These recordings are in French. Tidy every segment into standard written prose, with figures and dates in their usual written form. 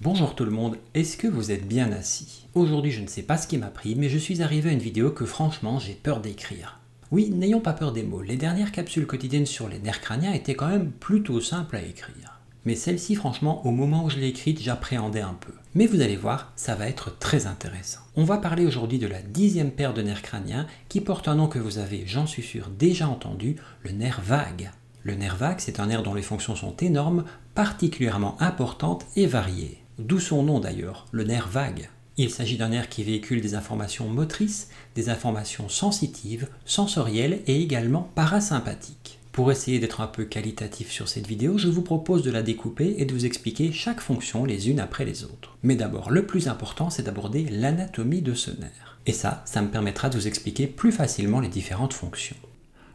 Bonjour tout le monde, est-ce que vous êtes bien assis? Aujourd'hui je ne sais pas ce qui m'a pris, mais je suis arrivé à une vidéo que franchement j'ai peur d'écrire. Oui, n'ayons pas peur des mots, les dernières capsules quotidiennes sur les nerfs crâniens étaient quand même plutôt simples à écrire. Mais celle-ci franchement, au moment où je l'ai écrite, j'appréhendais un peu. Mais vous allez voir, ça va être très intéressant. On va parler aujourd'hui de la 10e paire de nerfs crâniens qui porte un nom que vous avez, j'en suis sûr, déjà entendu, le nerf vague. Le nerf vague, c'est un nerf dont les fonctions sont énormes, particulièrement importantes et variées. D'où son nom d'ailleurs, le nerf vague. Il s'agit d'un nerf qui véhicule des informations motrices, des informations sensitives, sensorielles et également parasympathiques. Pour essayer d'être un peu qualitatif sur cette vidéo, je vous propose de la découper et de vous expliquer chaque fonction les unes après les autres. Mais d'abord, le plus important, c'est d'aborder l'anatomie de ce nerf. Et ça me permettra de vous expliquer plus facilement les différentes fonctions.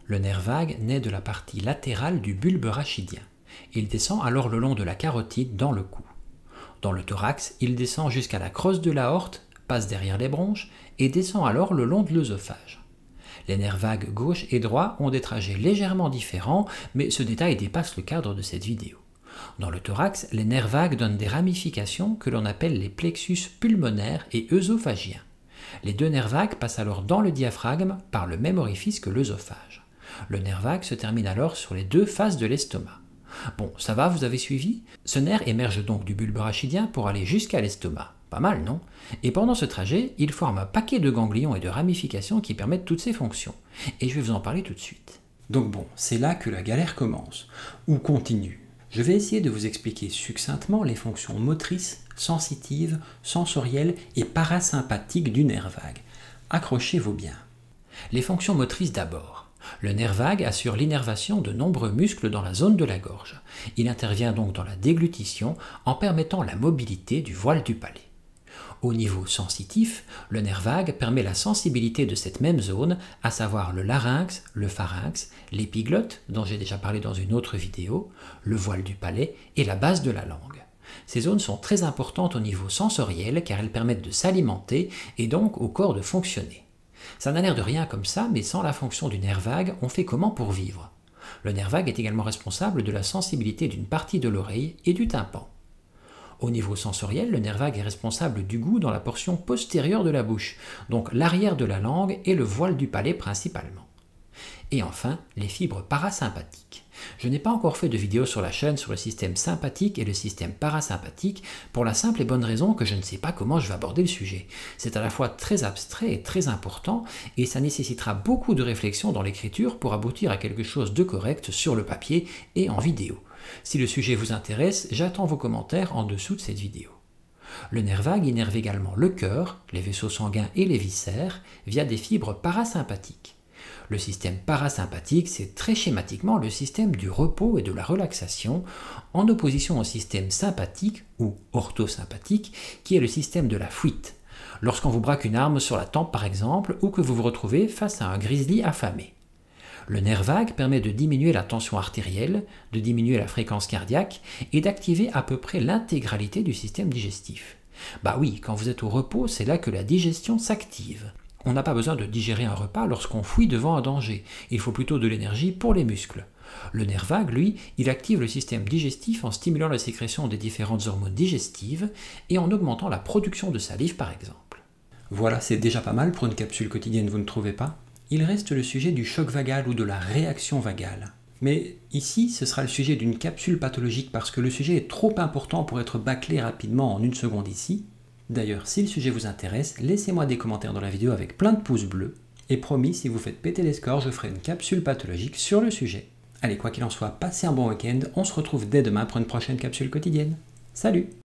Le nerf vague naît de la partie latérale du bulbe rachidien. Il descend alors le long de la carotide dans le cou. Dans le thorax, il descend jusqu'à la crosse de l'aorte, passe derrière les bronches et descend alors le long de l'œsophage. Les nerfs vagues gauche et droit ont des trajets légèrement différents, mais ce détail dépasse le cadre de cette vidéo. Dans le thorax, les nerfs vagues donnent des ramifications que l'on appelle les plexus pulmonaires et œsophagiens. Les deux nerfs vagues passent alors dans le diaphragme par le même orifice que l'œsophage. Le nerf vague se termine alors sur les deux faces de l'estomac. Bon, ça va, vous avez suivi? Ce nerf émerge donc du bulbe rachidien pour aller jusqu'à l'estomac. Pas mal, non? Et pendant ce trajet, il forme un paquet de ganglions et de ramifications qui permettent toutes ces fonctions. Et je vais vous en parler tout de suite. Donc bon, c'est là que la galère commence, ou continue. Je vais essayer de vous expliquer succinctement les fonctions motrices, sensitives, sensorielles et parasympathiques du nerf vague. Accrochez-vous bien. Les fonctions motrices d'abord. Le nerf vague assure l'innervation de nombreux muscles dans la zone de la gorge. Il intervient donc dans la déglutition en permettant la mobilité du voile du palais. Au niveau sensitif, le nerf vague permet la sensibilité de cette même zone, à savoir le larynx, le pharynx, l'épiglotte, dont j'ai déjà parlé dans une autre vidéo, le voile du palais et la base de la langue. Ces zones sont très importantes au niveau sensoriel car elles permettent de s'alimenter et donc au corps de fonctionner. Ça n'a l'air de rien comme ça, mais sans la fonction du nerf vague, on fait comment pour vivre? Le nerf vague est également responsable de la sensibilité d'une partie de l'oreille et du tympan. Au niveau sensoriel, le nerf vague est responsable du goût dans la portion postérieure de la bouche, donc l'arrière de la langue et le voile du palais principalement. Et enfin, les fibres parasympathiques. Je n'ai pas encore fait de vidéo sur la chaîne sur le système sympathique et le système parasympathique pour la simple et bonne raison que je ne sais pas comment je vais aborder le sujet. C'est à la fois très abstrait et très important et ça nécessitera beaucoup de réflexion dans l'écriture pour aboutir à quelque chose de correct sur le papier et en vidéo. Si le sujet vous intéresse, j'attends vos commentaires en dessous de cette vidéo. Le nerf vague innerve également le cœur, les vaisseaux sanguins et les viscères via des fibres parasympathiques. Le système parasympathique, c'est très schématiquement le système du repos et de la relaxation, en opposition au système sympathique ou orthosympathique, qui est le système de la fuite. Lorsqu'on vous braque une arme sur la tempe par exemple, ou que vous vous retrouvez face à un grizzly affamé. Le nerf vague permet de diminuer la tension artérielle, de diminuer la fréquence cardiaque et d'activer à peu près l'intégralité du système digestif. Bah oui, quand vous êtes au repos, c'est là que la digestion s'active. On n'a pas besoin de digérer un repas lorsqu'on fuit devant un danger, il faut plutôt de l'énergie pour les muscles. Le nerf vague, lui, il active le système digestif en stimulant la sécrétion des différentes hormones digestives et en augmentant la production de salive par exemple. Voilà, c'est déjà pas mal pour une capsule quotidienne, vous ne trouvez pas? Il reste le sujet du choc vagal ou de la réaction vagale. Mais ici, ce sera le sujet d'une capsule pathologique parce que le sujet est trop important pour être bâclé rapidement en une seconde ici. D'ailleurs, si le sujet vous intéresse, laissez-moi des commentaires dans la vidéo avec plein de pouces bleus. Et promis, si vous faites péter les scores, je ferai une capsule pathologique sur le sujet. Allez, quoi qu'il en soit, passez un bon week-end. On se retrouve dès demain pour une prochaine capsule quotidienne. Salut!